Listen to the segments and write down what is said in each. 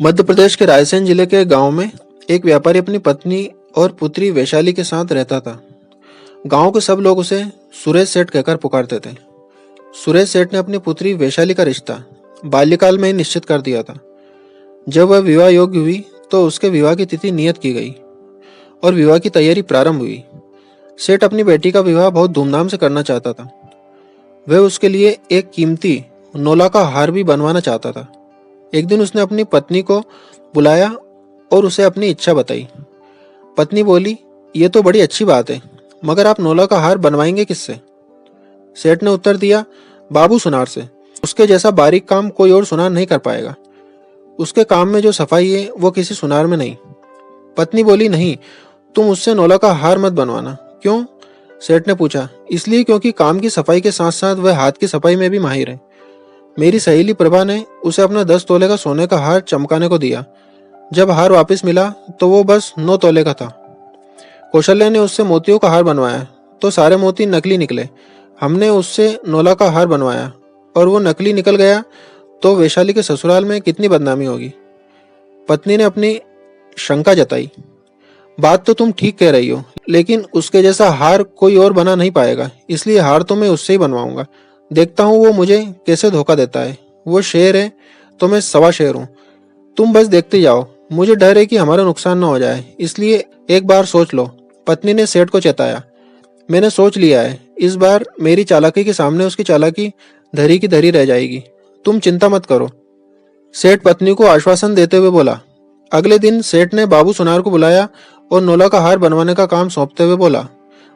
मध्य प्रदेश के रायसेन जिले के गांव में एक व्यापारी अपनी पत्नी और पुत्री वैशाली के साथ रहता था। गांव के सब लोग उसे सुरेश सेठ कहकर पुकारते थे। सुरेश सेठ ने अपनी पुत्री वैशाली का रिश्ता बाल्यकाल में ही निश्चित कर दिया था। जब वह विवाह योग्य हुई तो उसके विवाह की तिथि नियत की गई और विवाह की तैयारी प्रारंभ हुई। सेठ अपनी बेटी का विवाह बहुत धूमधाम से करना चाहता था। वह उसके लिए एक कीमती नोला का हार भी बनवाना चाहता था। एक दिन उसने अपनी पत्नी को बुलाया और उसे अपनी इच्छा बताई। पत्नी बोली, ये तो बड़ी अच्छी बात है, मगर आप नोला का हार बनवाएंगे किससे? सेठ ने उत्तर दिया, बाबू सुनार से। उसके जैसा बारीक काम कोई और सुनार नहीं कर पाएगा। उसके काम में जो सफाई है वो किसी सुनार में नहीं। पत्नी बोली, नहीं, तुम उससे नोला का हार मत बनवाना। क्यों? सेठ ने पूछा। इसलिए क्योंकि काम की सफाई के साथ साथ वह हाथ की सफाई में भी माहिर है। मेरी सहेली प्रभा ने उसे अपना 10 तोले का सोने का हार चमकाने को दिया। जब हार वापस मिला तो वो बस 9 तोले का था। कौशल्या ने उससे मोतियों का हार बनवाया तो सारे मोती नकली निकले। हमने उससे नोला का हार बनवाया और वो नकली निकल गया तो वैशाली के ससुराल में कितनी बदनामी होगी। पत्नी ने अपनी शंका जताई। बात तो तुम ठीक कह रही हो, लेकिन उसके जैसा हार कोई और बना नहीं पाएगा, इसलिए हार तो मैं उससे ही बनवाऊंगा। देखता हूँ वो मुझे कैसे धोखा देता है। वो शेर है तो मैं सवा शेर हूँ। तुम बस देखते जाओ, मुझे डर है कि हमारा नुकसान न हो जाए, इसलिए एक बार सोच लो। पत्नी ने सेठ को चेताया। मैंने सोच लिया है, इस बार मेरी चालाकी के सामने उसकी चालाकी धरी की धरी रह जाएगी। तुम चिंता मत करो। सेठ पत्नी को आश्वासन देते हुए बोला। अगले दिन सेठ ने बाबू सुनार को बुलाया और नोला का हार बनवाने का काम सौंपते हुए बोला,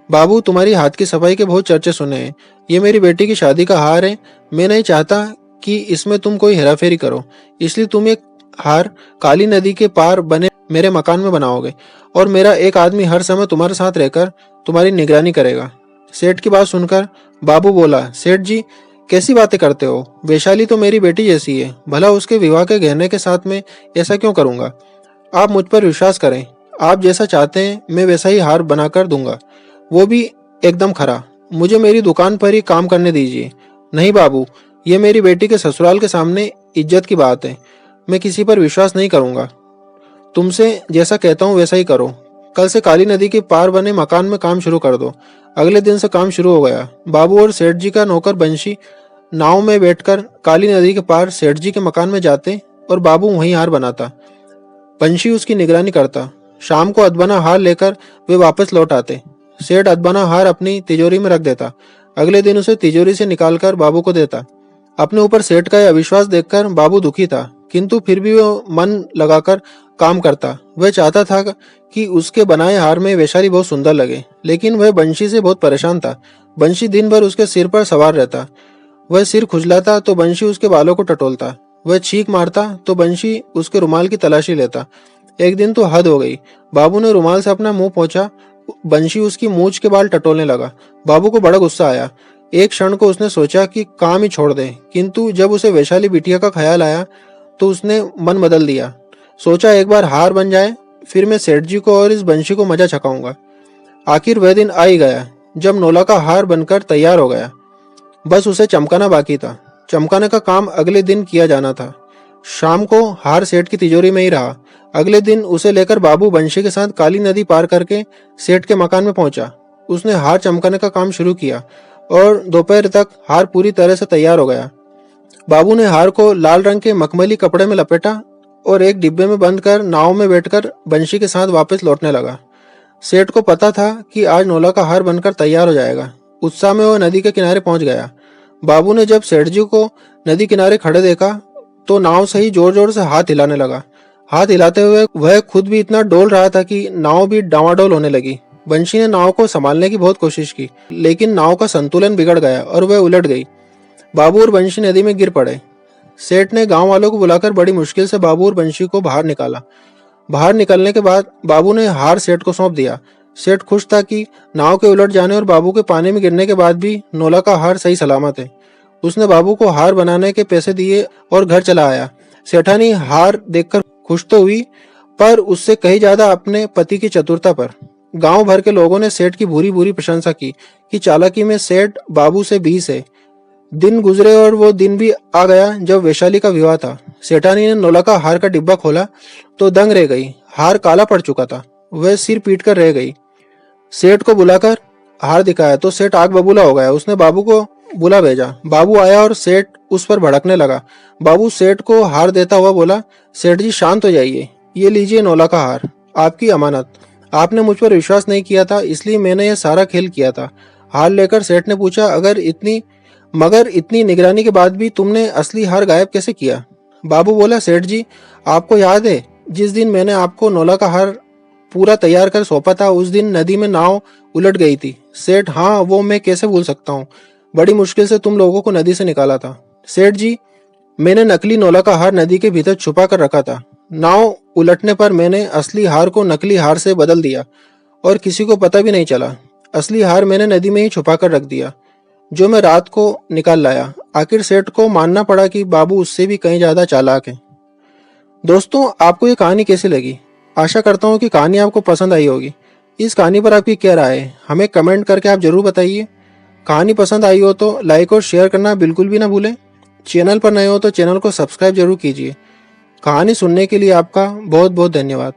बाबू, तुम्हारी हाथ की सफाई के बहुत चर्चे सुने हैं। ये मेरी बेटी की शादी का हार है। मैं नहीं चाहता कि इसमें तुम कोई हेराफेरी करो, इसलिए तुम एक हार काली नदी के पार बने मेरे मकान में बनाओगे और मेरा एक आदमी हर समय तुम्हारे साथ रहकर तुम्हारी निगरानी करेगा। सेठ की बात सुनकर बाबू बोला, सेठ जी, कैसी बातें करते हो? वैशाली तो मेरी बेटी जैसी है, भला उसके विवाह के गहने के साथ में ऐसा क्यों करूंगा? आप मुझ पर विश्वास करें, आप जैसा चाहते हैं मैं वैसा ही हार बनाकर दूंगा, वो भी एकदम खरा। मुझे मेरी दुकान पर ही काम करने दीजिए। नहीं बाबू, ये मेरी बेटी के ससुराल के सामने इज्जत की बात है। मैं किसी पर विश्वास नहीं करूंगा। तुमसे जैसा कहता हूँ वैसा ही करो। कल से काली नदी के पार बने मकान में काम शुरू कर दो। अगले दिन से काम शुरू हो गया। बाबू और सेठ जी का नौकर बंशी नाव में बैठकर काली नदी के पार सेठ जी के मकान में जाते और बाबू वहीं हार बनाता। बंशी उसकी निगरानी करता। शाम को अदबना हार लेकर वे वापस लौट आते। सेठ अदबना हार अपनी तिजोरी में रख देता। अगले दिन उसे तिजोरी से निकालकर बाबू को देता। अपने ऊपर सेठ का यह अविश्वास देखकर बाबू दुखी था, किंतु फिर भी वो मन लगाकर काम करता। वह चाहता था कि उसके बनाए हार में वैशाली बहुत सुंदर लगे, लेकिन वह बंशी से बहुत परेशान था। बंशी दिन भर उसके सिर पर सवार रहता। वह सिर खुजलाता तो बंशी उसके बालों को टटोलता। वह छींक मारता तो बंशी उसके रुमाल की तलाशी लेता। एक दिन तो हद हो गई। बाबू ने रुमाल से अपना मुंह पोंछा। बंशी उसकी मूंछ के बाल टटोलने लगा। बाबू को बड़ा गुस्सा आया। एक क्षण को उसने सोचा कि काम ही छोड़ दे, किंतु जब उसे वैशाली बिटिया का ख्याल आया तो उसने मन बदल दिया। सोचा, एक बार हार बन जाए, फिर मैं सेठ जी को और इस बंशी को मजा चखाऊंगा। आखिर वह दिन आ ही गया जब नोला का हार बनकर तैयार हो गया। बस उसे चमकाना बाकी था। चमकाने का काम अगले दिन किया जाना था। शाम को हार सेठ की तिजोरी में ही रहा। अगले दिन उसे लेकर बाबू बंशी के साथ काली नदी पार करके सेठ के मकान में पहुंचा। उसने हार चमकाने का काम शुरू किया और दोपहर तक हार पूरी तरह से तैयार हो गया। बाबू ने हार को लाल रंग के मखमली कपड़े में लपेटा और एक डिब्बे में बंद कर नाव में बैठकर बंशी के साथ वापस लौटने लगा। सेठ को पता था कि आज नोला का हार बनकर तैयार हो जाएगा। उत्साह में वह नदी के किनारे पहुंच गया। बाबू ने जब सेठ जी को नदी किनारे खड़े देखा तो नाव से ही जोर जोर से हाथ हिलाने लगा। हाथ हिलाते हुए वह खुद भी इतना डोल रहा था कि नाव भी डावाडोल होने लगी। बंशी ने नाव को संभालने की बहुत कोशिश की, लेकिन नाव का संतुलन बिगड़ गया और वह उलट गई। बाबू और बंशी नदी में गिर पड़े। सेठ ने गांव वालों को बुलाकर बड़ी मुश्किल से बाबू और बंशी को बाहर निकाला। बाहर निकलने के बाद बाबू ने हार सेठ को सौंप दिया। सेठ खुश था कि नाव के उलट जाने और बाबू के पानी में गिरने के बाद भी नोला का हार सही सलामत है। उसने बाबू को हार बनाने के पैसे दिए और घर चला आया। सेठानी हार देखकर खुश तो हुई, पर उससे कहीं ज्यादा अपने पति की चतुरता पर। गांव भर के लोगों ने सेठ की भूरी भूरी प्रशंसा की कि चालाकी में सेठ बाबू से 20 है। दिन गुजरे और वो दिन भी आ गया जब वैशाली का विवाह था। सेठानी ने नौलखा हार का डिब्बा खोला तो दंग रह गई। हार काला पड़ चुका था। वह सिर पीट कर रह गई। सेठ को बुलाकर हार दिखाया तो सेठ आग बबूला हो गया। उसने बाबू को बुला भेजा। बाबू आया और सेठ उस पर भड़कने लगा। बाबू सेठ को हार देता हुआ बोला, सेठ जी शांत हो जाइए, ये लीजिए नौलखा हार, आपकी अमानत। आपने मुझ पर विश्वास नहीं किया था, इसलिए मैंने यह सारा खेल किया था। हार लेकर सेठ ने पूछा, मगर इतनी निगरानी के बाद भी तुमने असली हार गायब कैसे किया? बाबू बोला, सेठ जी आपको याद है जिस दिन मैंने आपको नौलखा हार पूरा तैयार कर सौंपा था, उस दिन नदी में नाव उलट गई थी। सेठ, हाँ वो मैं कैसे भूल सकता हूँ। बड़ी मुश्किल से तुम लोगों को नदी से निकाला था। सेठ जी, मैंने नकली नौलखा हार नदी के भीतर छुपा कर रखा था। नाव उलटने पर मैंने असली हार को नकली हार से बदल दिया और किसी को पता भी नहीं चला। असली हार मैंने नदी में ही छुपा कर रख दिया, जो मैं रात को निकाल लाया। आखिर सेठ को मानना पड़ा कि बाबू उससे भी कहीं ज्यादा चालाक है। दोस्तों, आपको ये कहानी कैसी लगी? आशा करता हूँ कि कहानी आपको पसंद आई होगी। इस कहानी पर आपकी क्या राय है, हमें कमेंट करके आप जरूर बताइए। कहानी पसंद आई हो तो लाइक और शेयर करना बिल्कुल भी ना भूलें। चैनल पर नए हो तो चैनल को सब्सक्राइब जरूर कीजिए। कहानी सुनने के लिए आपका बहुत बहुत धन्यवाद।